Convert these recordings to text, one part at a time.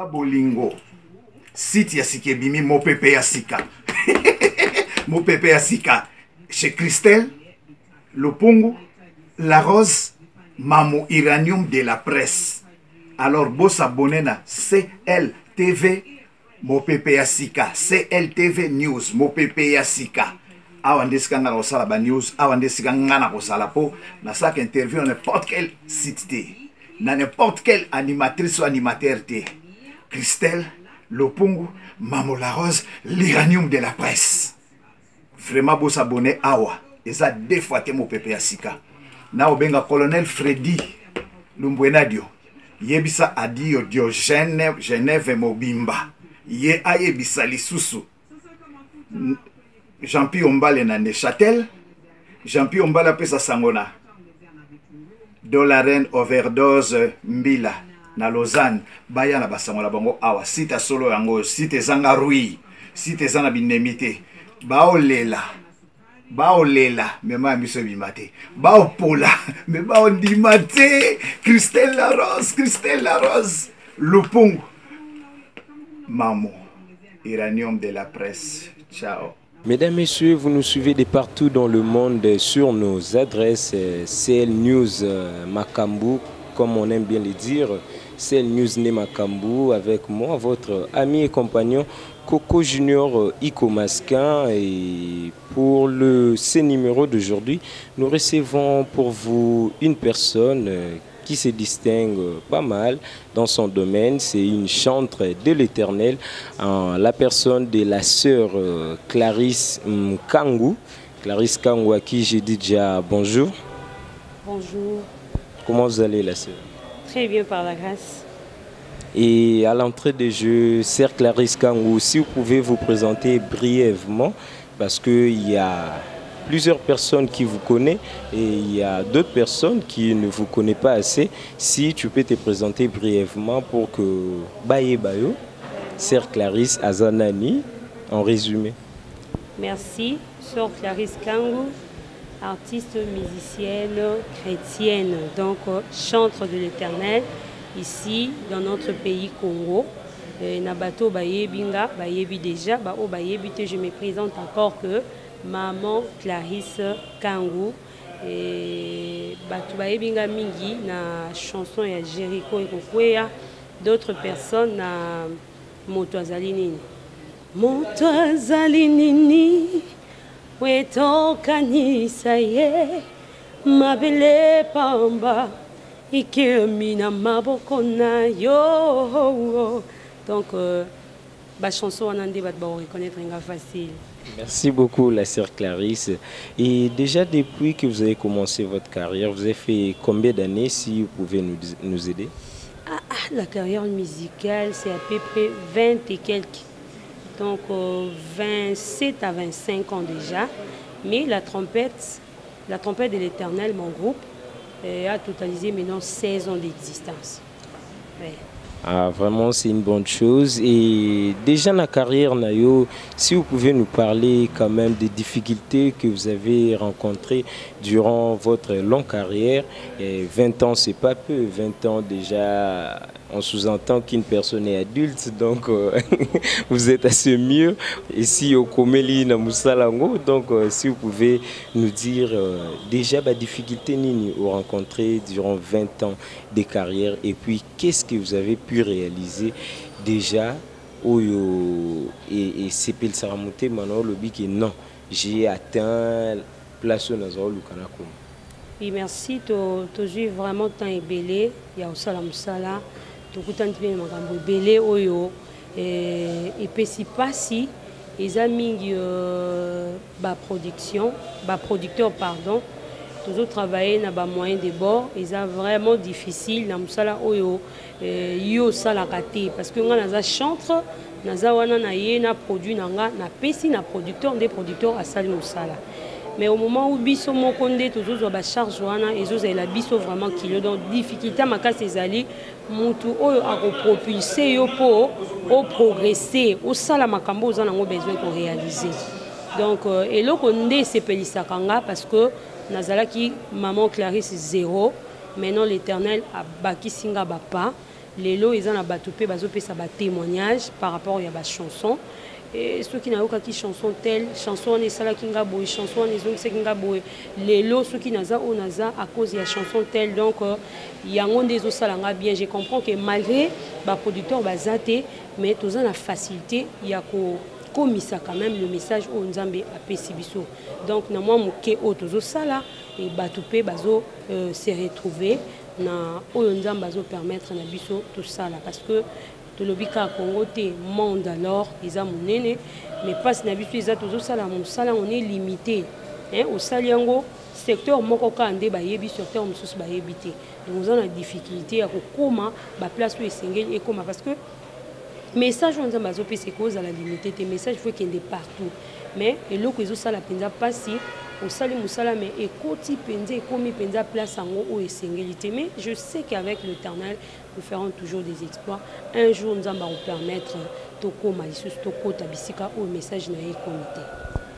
Bolingo site ya Sikebimi mopepe ya sika mopepe ya sika chez Christelle Lopungu La Rose Mamo Iranium de la presse. Alors beau s'abonner na CLTV mopepe ya sika, CLTV News mopepe ya sika. Awa ndesika ngana kosala ba news, awa ndesika ngana kosala po na sak interview na n'importe quel site te, na n'importe quelle animatrice ou animateur te. Christelle Lopungu Mamo La Rose l'Iranium de la presse. Vraiment beau s'abonner awa. Et ça deux fois te mopepe ya sika. Na obenga colonel Freddy Lumbwenadio. Yebisa adio Diogène Genève Mobimba. Ye ayebisa lisusu. Jean-Pierre Ombale na Neuchâtel. Jean-Pierre Ombale pesa sangona. Dolaren overdose mbila na Lausanne. Baya na basangola bango awa. Site solo yango. Site zanga rui. Site zanga binemite. Baolela. Baolela. Mema miso bimate. Baopola. Me baondimate. Christelle La Rose. Christelle La Rose. Lopungu Mamo Iranium de la presse. Ciao. Mesdames, Messieurs, vous nous suivez de partout dans le monde sur nos adresses CL News Makambu, comme on aime bien le dire, CL News Né Makambu, avec moi, votre ami et compagnon Coco Junior Iko Masquin. Et pour ce numéro d'aujourd'hui, nous recevons pour vous une personne qui se distingue pas mal dans son domaine. C'est une chantre de l'Éternel, la personne de la sœur Clarisse Kangou. Clarisse Kangou, à qui j'ai dit déjà bonjour. Bonjour. Comment vous allez, la sœur? Très bien, par la grâce. Et à l'entrée de jeu, sœur Clarisse Kangou, si vous pouvez vous présenter brièvement, parce qu'il y a plusieurs personnes qui vous connaissent et il y a d'autres personnes qui ne vous connaissent pas assez. Si tu peux te présenter brièvement pour que Baye Bayo, sœur Clarisse Azanani, en résumé. Merci, sœur Clarisse Kangou, artiste musicienne chrétienne, donc chantre de l'Éternel, ici dans notre pays Congo. Nabato Baye Binga, Baye Bi déjà, Bao Baye Bite, je me présente encore que Maman Clarisse Kangou. Et Batoubaye Binga Mingi na chanson ya Jericho et Kokwea, d'autres personnes na Motoazalinini. Motoazalinini, Weto Kanisaye, Mabele Pamba, Ike Mina Mabokona Yo. Donc, la chanson en andé va reconnaître facile. Merci beaucoup, la sœur Clarisse. Et déjà, depuis que vous avez commencé votre carrière, vous avez fait combien d'années, si vous pouvez nous aider? La carrière musicale, c'est à peu près 20 et quelques. Donc, 27 à 25 ans déjà. Mais la trompette de l'Éternel, mon groupe, a totalisé maintenant 16 ans d'existence. Ouais. Ah, vraiment, c'est une bonne chose. Et déjà, dans la carrière, Nayo, si vous pouvez nous parler quand même des difficultés que vous avez rencontrées durant votre longue carrière. Et 20 ans, c'est pas peu. 20 ans déjà, on sous-entend qu'une personne est adulte, donc vous êtes assez mieux. Ici au Komeli, na Moussalango, donc si vous pouvez nous dire déjà la difficulté nini vous rencontrez durant 20 ans de carrière et puis qu'est-ce que vous avez pu réaliser déjà et c'est pour le Saramouté maintenant le but que non, j'ai atteint place au Nazaro Lukanako. Oui, merci, tu joues vraiment tant et belé, il y a aussi la Moussala. Et puis si pas si ils ont mis producteur pardon, toujours travaillé dans les moyens de bord, ils ont vraiment difficile dans ça yo ça la raté parce que on a chantre naza wana na ye na produit nanga na pesi na producteur des producteurs à salle musala. Mais au moment où biso mokonde toujours ba charge wana et zo la biso vraiment kilo donc difficulté makasi ezali mutu oyo a propulser yo po au progresser au sala makambo oza nango besoin ko réaliser. Donc eloko nde sepelisa kanga parce que nazalaki maman Clarisse 0 maintenant l'Éternel a baki singa bapa lelo ils ont la batopé bazopesa ba témoignage par rapport à ba chanson. Et ceux qui n'ont aucun qui chanson telle chanson on est ça là qui nga boy chanson on est donc c'est qui nga boy lelo ceux qui naza on naza à cause de la chanson telle donc il y a un des autres nga bien je comprends que malgré ba producteur bazate mais tous en la facilité il y a comme ça quand même le message au Nzambe a pesibiso donc na moi moké autozo sala et batopé bazo se retrouver na o Nzambe bazo permettre na biso tout ça là parce que le lobby Congo te monde alors ils ont monene mais pas si n'habitué ils ont toujours ça là mon salaire on est limité hein au saliango secteur moko kande ba yebi secteur mususu ba yebite donc nous avons la difficulté à comment ba place où esengeli et comment parce que message on a bazo pese cause à la limité tes messages faut qu'il y ait partout mais et loko ils ont ça la penza pas si au sali musala mais ekoti penza ekomi penza place ango ou esengeli mais je sais qu'avec l'Éternel nous ferons toujours des exploits. Un jour, nous allons permettre au message na comité.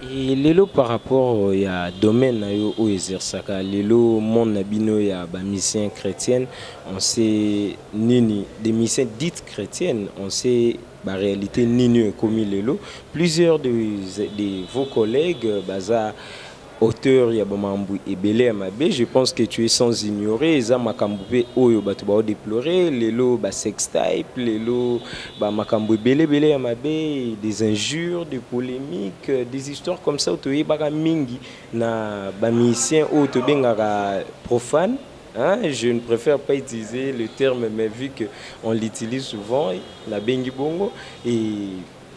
Et lelo par rapport à domaine au exerçaka lelo mon nabino ya ba mission chrétienne on sait nini des missions dites chrétiennes on sait la réalité nini comme lelo plusieurs de vos collègues baza auteur ya bamambu ebele ya mabe je pense que tu es sans ignorer eza makambu pe oyo bato ba déplorer lelo ba sextype lelo ba makambu ebele ya mabe des injures des polémiques des histoires comme ça otoye baka mingi na ba musicien oyo to bengaka profane. Hein, je ne préfère pas utiliser le terme mais vu que on l'utilise souvent la bengi bongo et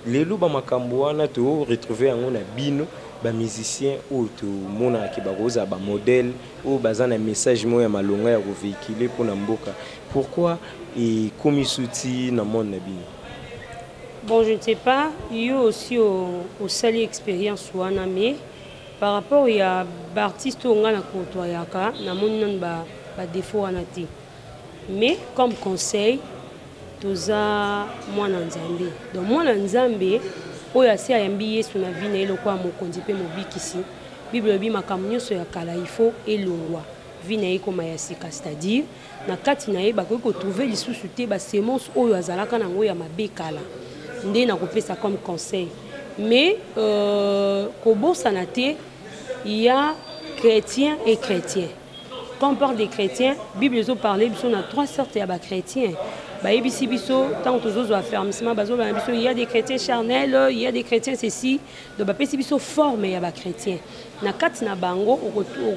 lelo ba makambu wana to retrouver en na bino ba musicien ou tout mona ki baroza ba modèle ou bazana message moya malonga ya véhiculer pour na mboka pourquoi et comme souti na monde na bino. Bon je ne sais pas il y a aussi au sali expérience wana mais par rapport il y a artiste on na côtoyaka na moni ba défaut wana ti mais comme conseil toza mwana nzambe donc mwana nzambe oyo asi ayambi yesu na vie na ye lokwa mokonzi mpe mobikisi bible elobi makambo nyonso ya kala ifo elongwa vie na ye ekoma ya sika c'est-à-dire na kati na ye bakoki kotrouve lisusu te basemence oyo azalaka nango ya mabe kala nde nakopesa comme conseil mais kobosana te il y a chrétien et chrétien quand on parle des chrétiens bible ezoparle biso na trois sortes ya bachrétiens bayebi biso tant tous affermissement bazo ba biso il y a des chrétiens charnels il y a des chrétiens ceci donc bapesi biso forme ya ba chrétien na kati na bango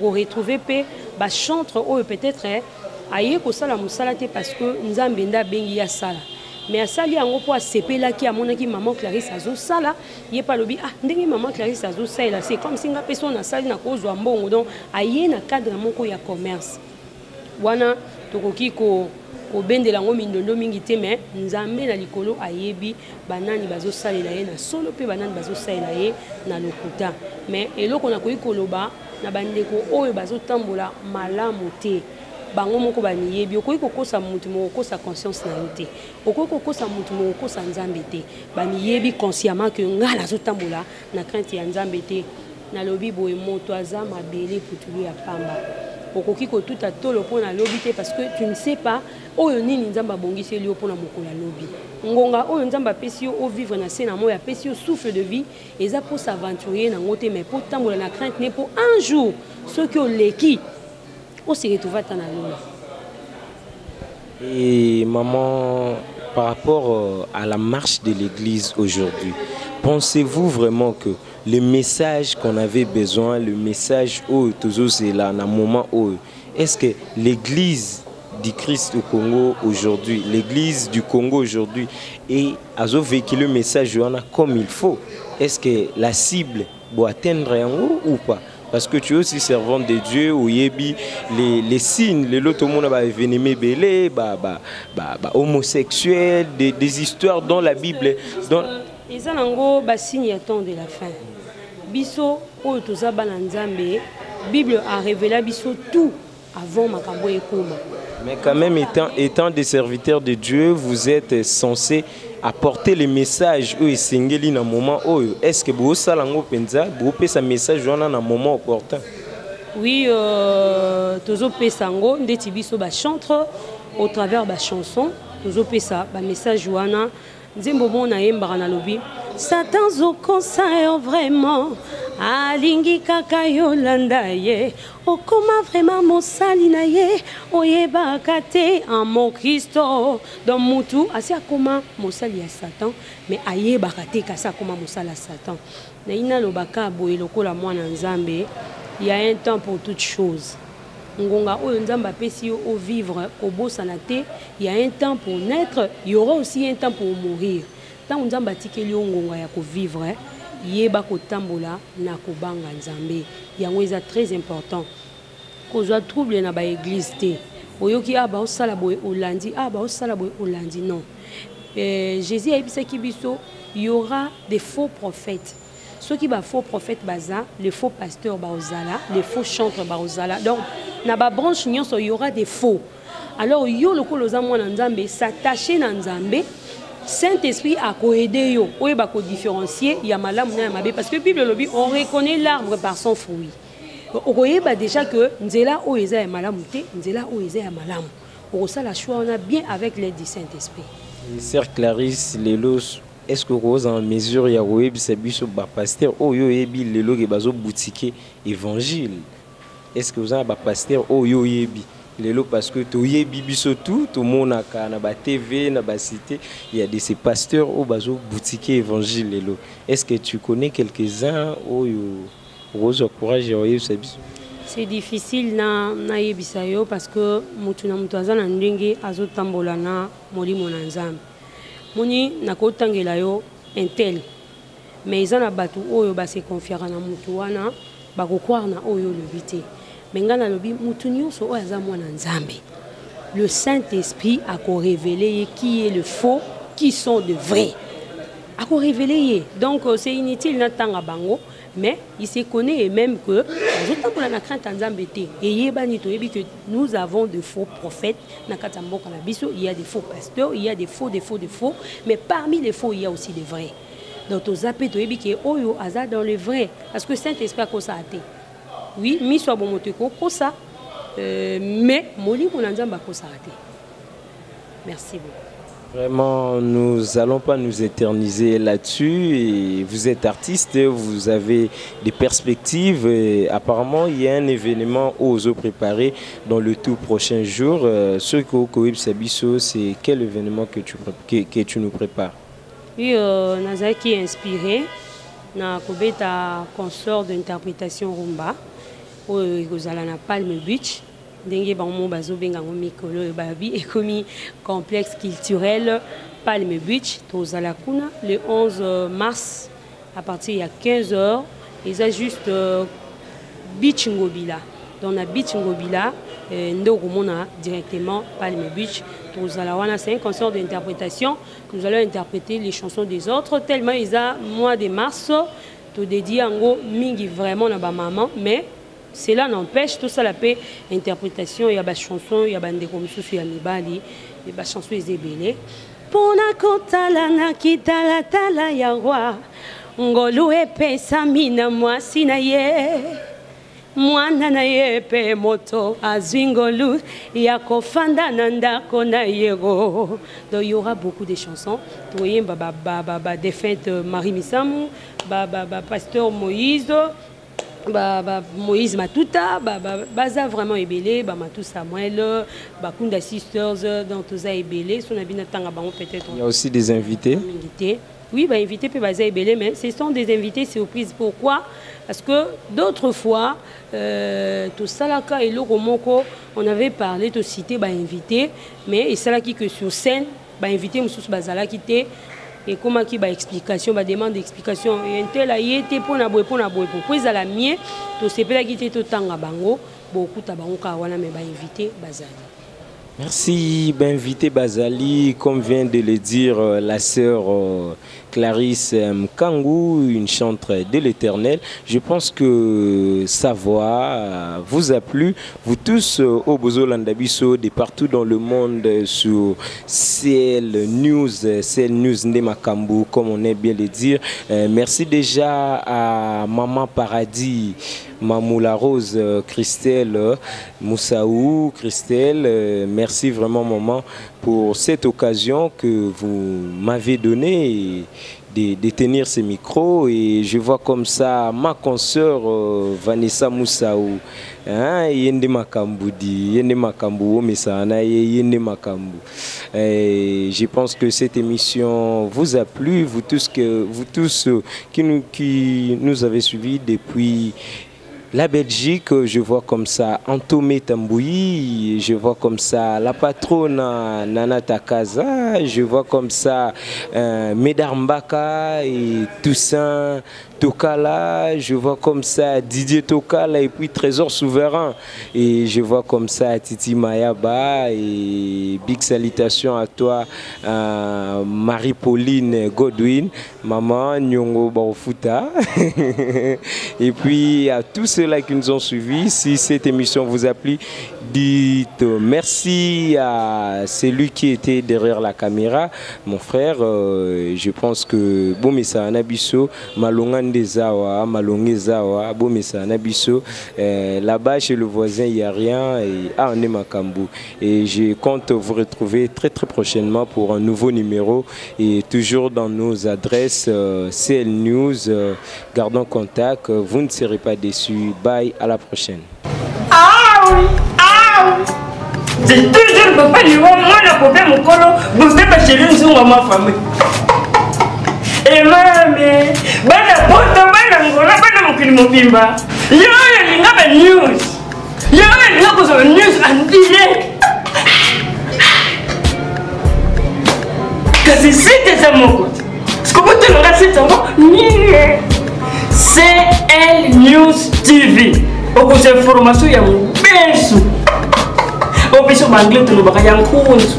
on retrouver pe ba chantre oyo peut-être aye ko sala musala te parce que nzambe nda bengi ya sala mais asali yango po asepela ki amonaki maman Clarisse azo sala ye pa lobi ah ndenge maman Clarisse azo sala c'est comme si nga personne na sali na kozwa mbongo donc aye na cadre moko ya commerce wana tokoki ko obendela ngo mindondo mingi te mais nzambe na likolo ayebi banani bazo salela ye na solo pe banani bazo salela ye na lokuta mais eloko na koyi koloba na bandeko oyo bazo tambola malamu te bango moko baniyebi okoki kokosa mutu moko kokosa conscience na yo te okoki kokosa mutu moko kokosa nzambe te baniyebi consciemment que nga nazo tambola na crainte ya nzambe te na lobi boye moto aza mabele putulu ya pamba okoki kotuta tolo pona lobi te parce que tu ne sais pas oyo nini nzamba bongisi lio pona mokola lobi ngonga oyo nzamba pesi yo o vivre na sena moya pesi yo souffle de vie eza pour s'aventurer na ngote mais pour tambola na crainte ne pour un jour ceux qui ont leki o se retrouver ta na lola. Et maman par rapport à la marche de l'église aujourd'hui pensez-vous vraiment que le message qu'on avait besoin, le message où toujours c'est là, dans un moment où est-ce que l'église du Christ au Congo aujourd'hui, l'église du Congo aujourd'hui, a véhiculé le message comme il faut? Est-ce que la cible doit atteindre un haut ou pas? Parce que tu es aussi servant de Dieu, ou yebi les signes, les lots, tout le monde va venir belé, homosexuels, des histoires dans la Bible. Ils ont un signe à temps de la fin. Biso oyo toza bana nzambe Bible a révélé biso tout avant makambo ekoma. Mais quand même étant des serviteurs de Dieu, vous êtes censés apporter les messages où esengeli na moment oyo. Est-ce que vous salango penza, vous pesa message wana na moment opportun? Oui, tozo pesango ndeti biso ba chantre au travers ba chanson tozopesa ba message wana nzembo mona yembaka na lobi Satan zokonsa yo vraiment alingi kaka yolanda ye okoma vraiment mosali na ye oyebaka te en mon Christo dans mutu asi akoma mosali ya Satan mais ayebaka te kasi akoma mosali ya Satan na ina lobaka boye lokola mwana nzambe il y a un temps pour toute chose ngonga oyo nzamba pesi au vivre au bosana te il y a un temps pour naître il y aura aussi un temps pour mourir tant nzamba tikeli ngonga ya ko vivre yeba ko tambola na ko banga nzambe yango eza très important kozwa trouble na ba église te oyoki aba osala boye olandi aba osala boye olandi non Jésus a ebisaki biso il y aura des faux prophètes. Ceux qui sont faux prophètes, les faux pasteurs, les faux chantres, donc dans la branche, il y aura des faux. Alors, yo le kolozamo nanzambe s'attacher nanzambe, Saint-Esprit a aidé yo, oye ba ko différencier, il y a malam na mabe parce que Bible le dit, on reconnaît l'arbre par son fruit. On voyait déjà que nzela o eza ya malam te, nzela o eza ya malam. On ça la choix on a bien avec l'aide du Saint-Esprit. Sœur Clarisse Lelos, est-ce que vous en mesure ya web sabiso ba pasteur oyo yebi lelo ke bazo boutique évangile? Est-ce que vous en ba pasteur oyo yebi lelo parce que to yebi biso tout le monde na ba TV na ba cité il y a des ces pasteurs au bazo boutique évangile lelo. Est-ce que tu connais quelques-uns oyo rose courage ya sabiso? C'est difficile na yebisa yo parce que mutu na mutu azana ndenge azotambola na molimo na nzambe. Moni nakotangela yo intel mais izana batu oyo ba se confiera na mutu wana ba ko croire na oyo le bité mais ngana lobi mutu nyonso oyo aza mwana nzambe le Saint-Esprit a ko révéler qui est le faux qui sont de vrais a ko révéler donc c'est inutile na tanga bango mais il se connaît et même que nous avons de faux prophètes, il y a des faux pasteurs, il y a des faux, mais parmi les faux, il y a aussi des vrais. Donc, aux appels, dans le vrai, parce que Saint-Esprit a ça. Oui, mis soit bon ça, mais moli mon anzamba ça. Merci beaucoup. Vraiment, nous n'allons pas nous éterniser là-dessus. Et vous êtes artiste, vous avez des perspectives. Et apparemment, il y a un événement aux préparé dans le tout prochain jour. Ce que Sabiso, c'est quel événement que tu nous prépares? Oui, Nazaki est inspiré. Na Kobeta consort d'interprétation rumba. Vous allez à Palm Beach. Dengue bango bazo bengango mikolo babi ekomi complexe culturel Palm Beach tozala kuna le 11 mars à partir de 15h ils a juste Beach Ngobila dans la Beach Ngobila ndoko mona directement Palm Beach tozala wana c'est un concert d'interprétation nous allons interpréter les chansons des autres tellement ils a mois de mars to dédié ango mingi vraiment na ba maman mais cela n'empêche tout ça la paix interprétation il y a des chansons il y a des commissions il y a des bali il y a des chansons ezebele pona kotala na kitala tala ya roi ngolu epesa mina mwasi na ye mwana na ye pe moto azwingolu ya kofanda na ndako na yego. Donc il y aura beaucoup de chansons toyem baba défunte Marie Misamu pasteur Moïse Moïse Matuta, Baza vraiment ébélé, Matou Samuel, Bakunda Sisters, dans tout ça ébélé, peut-être. Il y a aussi des invités. Oui, invités peut Baza ébélé, mais ce sont des invités surprises. Pourquoi? Parce que d'autres fois, tout Salaka et Loromoko, on avait parlé de citer invités, mais c'est là qui que sur scène, invité Moussous Bazala qui était. Et comment qui va explication, va demande d'explication. Et un tel a été pour na boy pour ils à la mienne, tout c'est pas qui était tout temps à bango, beaucoup à bango kawana mais va inviter Bazali. Merci, invité Bazali, comme vient de le dire la sœur Clarisse Mkangou, une chanteuse de l'Éternel. Je pense que sa voix vous a plu. Vous tous au Bozo Landabiso, de partout dans le monde, sur CL News Nemakambu, comme on aime bien le dire. Merci déjà à Maman Paradis, Mamoula Rose, Christelle, Moussaou, Christelle. Merci vraiment, maman, pour cette occasion que vous m'avez donnée de tenir ce micro. Et je vois comme ça ma consoeur Vanessa Moussaou. Yende Makambu dit, Yende Makambu, Omesana, Yende Makambu. Je pense que cette émission vous a plu, vous tous qui nous avez suivis depuis la Belgique. Je vois comme ça Antomé Tambouyi, je vois comme ça la patronne Nana Takaza, je vois comme ça Médar Mbaka et Toussaint Tokala, je vois comme ça Didier Tokala et puis Trésor Souverain, et je vois comme ça Titi Mayaba, et big salutations à toi Marie-Pauline Godwin, maman Nyongo Baofuta et puis à tous ceux-là qui nous ont suivis. Si cette émission vous a plu, dites merci à celui qui était derrière la caméra, mon frère. Je pense que Bomesa Anabiso, Malongan Zawa, Malongé Zawa, Bomesa Anabiso, là-bas chez le voisin il n'y a rien, et on est Makambu. Et je compte vous retrouver très très prochainement pour un nouveau numéro, et toujours dans nos adresses CL News. Gardons contact, vous ne serez pas déçus. Bye, à la prochaine. C'est toujours papa lui moi la papa mon colo, vous pas chez lui sur ma famille. Et maman, bana poto bana ngola bana mokili mobimba. Yo linga ba news. Yo linga ko news and direct. Kasi c'est ça mon côté. Ce que vous te regardez ça CL News TV. Oko se formation ya mbesu. Obiso bangle to lobaka ya nkunzu.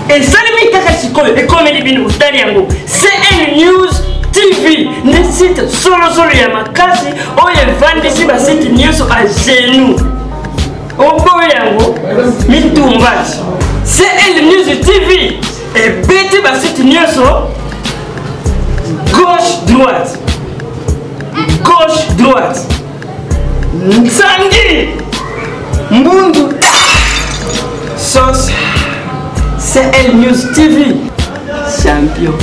Et salimi kaka sikoyo e comme libini utali yango. CL News TV ne site solo ya makasi oye vandisi ba site news a genou. Obo yango mitumbati. CL News TV et beti ba site news gauche droite. Nzangi Mbundu Sauce CL News TV champion.